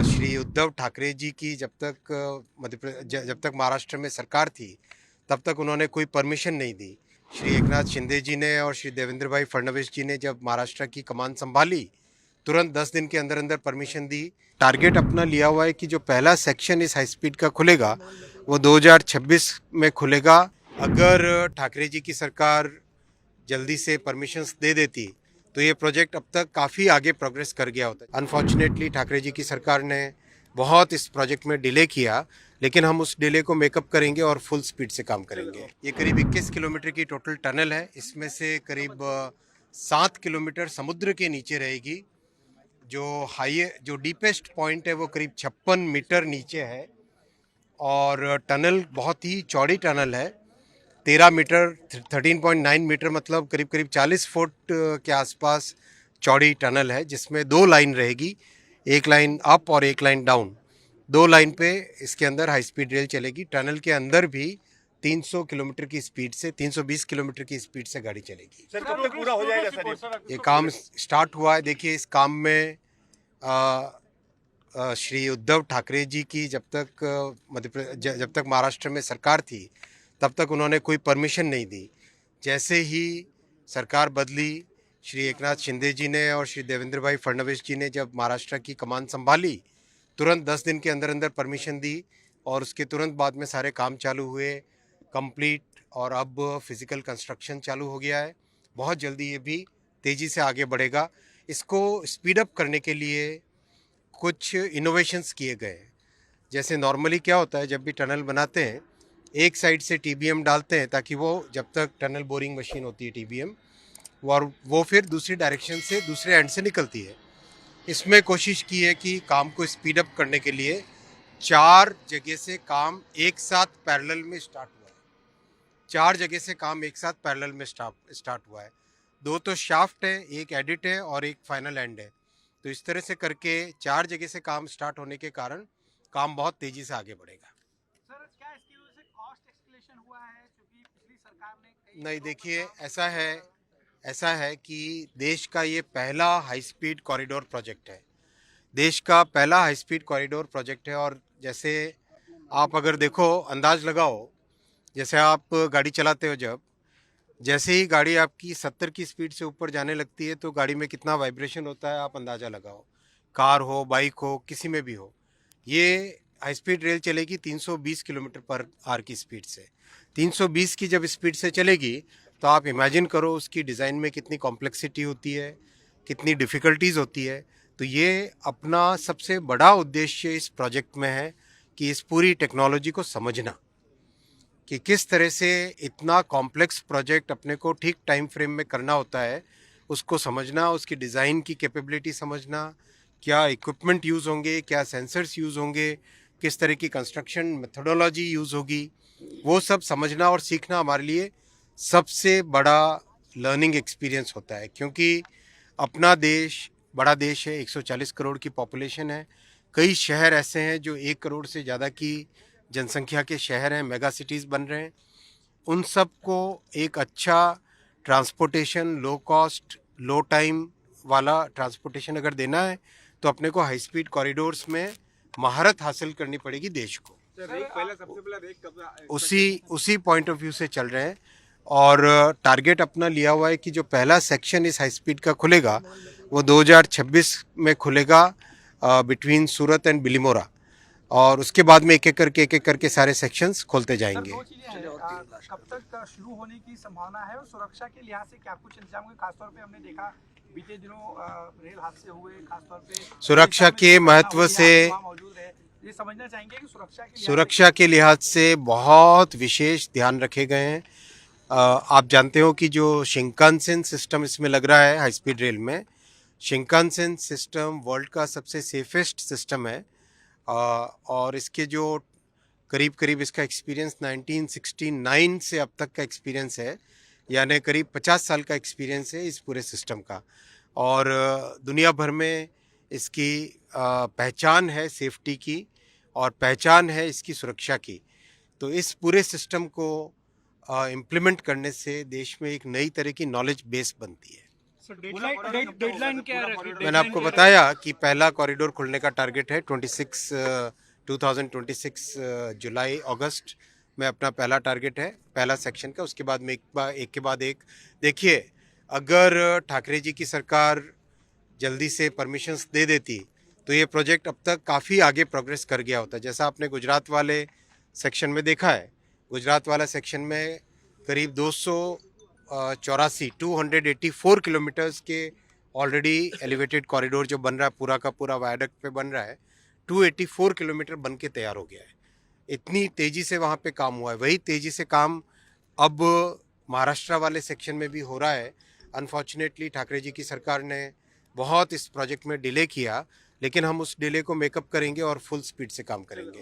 श्री उद्धव ठाकरे जी की जब तक महाराष्ट्र में सरकार थी, तब तक उन्होंने कोई परमिशन नहीं दी। श्री एकनाथ शिंदे जी ने और श्री देवेंद्र भाई फडणवीस जी ने जब महाराष्ट्र की कमान संभाली, तुरंत 10 दिन के अंदर अंदर परमिशन दी। टारगेट अपना लिया हुआ है कि जो पहला सेक्शन इस हाई स्पीड का खुलेगा, वो 2026 में खुलेगा। अगर ठाकरे जी की सरकार जल्दी से परमिशंस दे देती तो ये प्रोजेक्ट अब तक काफ़ी आगे प्रोग्रेस कर गया होता। अनफॉर्चुनेटली ठाकरे जी की सरकार ने बहुत इस प्रोजेक्ट में डिले किया, लेकिन हम उस डिले को मेकअप करेंगे और फुल स्पीड से काम करेंगे। ये करीब 21 किलोमीटर की टोटल टनल है। इसमें से करीब 7 किलोमीटर समुद्र के नीचे रहेगी। जो डीपेस्ट पॉइंट है वो करीब 56 मीटर नीचे है और टनल बहुत ही चौड़ी टनल है। 13 मीटर 13.9 मीटर मतलब करीब करीब 40 फुट के आसपास चौड़ी टनल है, जिसमें 2 लाइन रहेगी, एक लाइन अप और एक लाइन डाउन। 2 लाइन पे इसके अंदर हाई स्पीड रेल चलेगी। टनल के अंदर भी 300 किलोमीटर की स्पीड से 320 किलोमीटर की स्पीड से गाड़ी चलेगी। सर कब तक पूरा हो जाएगा सर? ये काम स्टार्ट हुआ है। देखिए, इस काम में श्री उद्धव ठाकरे जी की जब तक महाराष्ट्र में सरकार थी, तब तक उन्होंने कोई परमिशन नहीं दी। जैसे ही सरकार बदली, श्री एकनाथ शिंदे जी ने और श्री देवेंद्र भाई फडणवीस जी ने जब महाराष्ट्र की कमान संभाली, तुरंत 10 दिन के अंदर अंदर परमिशन दी और उसके तुरंत बाद में सारे काम चालू हुए, कंप्लीट, और अब फिजिकल कंस्ट्रक्शन चालू हो गया है। बहुत जल्दी ये भी तेज़ी से आगे बढ़ेगा। इसको स्पीड अप करने के लिए कुछ इनोवेशंस किए गए हैं। जैसे नॉर्मली क्या होता है, जब भी टनल बनाते हैं, एक साइड से टीबीएम डालते हैं ताकि वो, जब तक टनल बोरिंग मशीन होती है टीबीएम, और वो फिर दूसरी डायरेक्शन से दूसरे एंड से निकलती है। इसमें कोशिश की है कि काम को स्पीड अप करने के लिए 4 जगह से काम एक साथ पैरेलल में स्टार्ट हुआ है। 4 जगह से काम एक साथ पैरेलल में स्टार्ट हुआ है। 2 तो शाफ्ट है, एक एडिट है और एक फाइनल एंड है। तो इस तरह से करके 4 जगह से काम स्टार्ट होने के कारण काम बहुत तेजी से आगे बढ़ेगा। सर क्या इसकी वजह से कॉस्ट एस्केलेशन हुआ है, क्योंकि पिछली सरकार ने नहीं, देखिए, ऐसा है कि देश का ये पहला हाई स्पीड कॉरिडोर प्रोजेक्ट है। देश का पहला हाई स्पीड कॉरिडोर प्रोजेक्ट है। और जैसे आप अगर देखो, अंदाज लगाओ, जैसे आप गाड़ी चलाते हो, जैसे ही गाड़ी आपकी 70 की स्पीड से ऊपर जाने लगती है तो गाड़ी में कितना वाइब्रेशन होता है, आप अंदाज़ा लगाओ। कार हो, बाइक हो, किसी में भी हो। ये हाई स्पीड रेल चलेगी 320 किलोमीटर पर आवर की स्पीड से। 320 की जब स्पीड से चलेगी तो आप इमेजिन करो उसकी डिज़ाइन में कितनी कॉम्प्लेक्सिटी होती है, कितनी डिफ़िकल्टीज़ होती है। तो ये अपना सबसे बड़ा उद्देश्य इस प्रोजेक्ट में है कि इस पूरी टेक्नोलॉजी को समझना, कि किस तरह से इतना कॉम्प्लेक्स प्रोजेक्ट अपने को ठीक टाइम फ्रेम में करना होता है, उसको समझना, उसकी डिज़ाइन की कैपेबिलिटी समझना, क्या इक्विपमेंट यूज़ होंगे, क्या सेंसर्स यूज़ होंगे, किस तरह की कंस्ट्रक्शन मेथोडोलॉजी यूज़ होगी, वो सब समझना और सीखना हमारे लिए सबसे बड़ा लर्निंग एक्सपीरियंस होता है। क्योंकि अपना देश बड़ा देश है, 140 करोड़ की पॉपुलेशन है। कई शहर ऐसे हैं जो 1 करोड़ से ज़्यादा की जनसंख्या के शहर हैं, मेगा सिटीज़ बन रहे हैं। उन सब को एक अच्छा ट्रांसपोर्टेशन, लो कॉस्ट, लो टाइम वाला ट्रांसपोर्टेशन अगर देना है तो अपने को हाई स्पीड कॉरिडोर्स में महारत हासिल करनी पड़ेगी देश को। सबसे पहला रेक कब उसी पॉइंट ऑफ व्यू से चल रहे हैं। और टारगेट अपना लिया हुआ है कि जो पहला सेक्शन इस हाई स्पीड का खुलेगा, वो 2026 में खुलेगा, बिटवीन सूरत एंड बिलीमोरा। और उसके बाद में एक एक करके सारे सेक्शंस खोलते जाएंगे। दो चीजें हैं, कब तक शुरू होने की संभावना है, और सुरक्षा के लिहाज से क्या कुछ इंतजाम हुए? खासतौर पे हमने देखा बीते दिनों रेल हादसे हुए, खासतौर पे सुरक्षा के महत्व से, मौजूद रहे। ये समझना चाहेंगे कि सुरक्षा के लिहाज से बहुत विशेष ध्यान रखे गए हैं। आप जानते हो कि जो शिंकानसेन सिस्टम इसमें लग रहा है हाई स्पीड रेल में, शिंकानसेन सिस्टम वर्ल्ड का सबसे सेफेस्ट सिस्टम है। और इसके जो करीब करीब इसका एक्सपीरियंस 1969 से अब तक का एक्सपीरियंस है, यानी करीब 50 साल का एक्सपीरियंस है इस पूरे सिस्टम का। और दुनिया भर में इसकी पहचान है सेफ्टी की, और पहचान है इसकी सुरक्षा की। तो इस पूरे सिस्टम को इम्प्लीमेंट करने से देश में एक नई तरह की नॉलेज बेस बनती है। डेडलाइन क्या रखी? मैंने आपको बताया कि पहला कॉरिडोर खुलने का टारगेट है 2026 जुलाई अगस्त में अपना पहला टारगेट है पहला सेक्शन का। उसके बाद में एक के बाद एक देखिए, अगर ठाकरे जी की सरकार जल्दी से परमिशंस दे देती तो ये प्रोजेक्ट अब तक काफ़ी आगे प्रोग्रेस कर गया होता। जैसा आपने गुजरात वाले सेक्शन में देखा है, गुजरात वाला सेक्शन में करीब 284 किलोमीटर्स के ऑलरेडी एलिवेटेड कॉरिडोर जो बन रहा है, पूरा का पूरा वायडक्ट पे बन रहा है, 284 किलोमीटर बन के तैयार हो गया है। इतनी तेज़ी से वहाँ पे काम हुआ है। वही तेज़ी से काम अब महाराष्ट्र वाले सेक्शन में भी हो रहा है। अनफॉर्चुनेटली ठाकरे जी की सरकार ने बहुत इस प्रोजेक्ट में डिले किया, लेकिन हम उस डिले को मेकअप करेंगे और फुल स्पीड से काम करेंगे।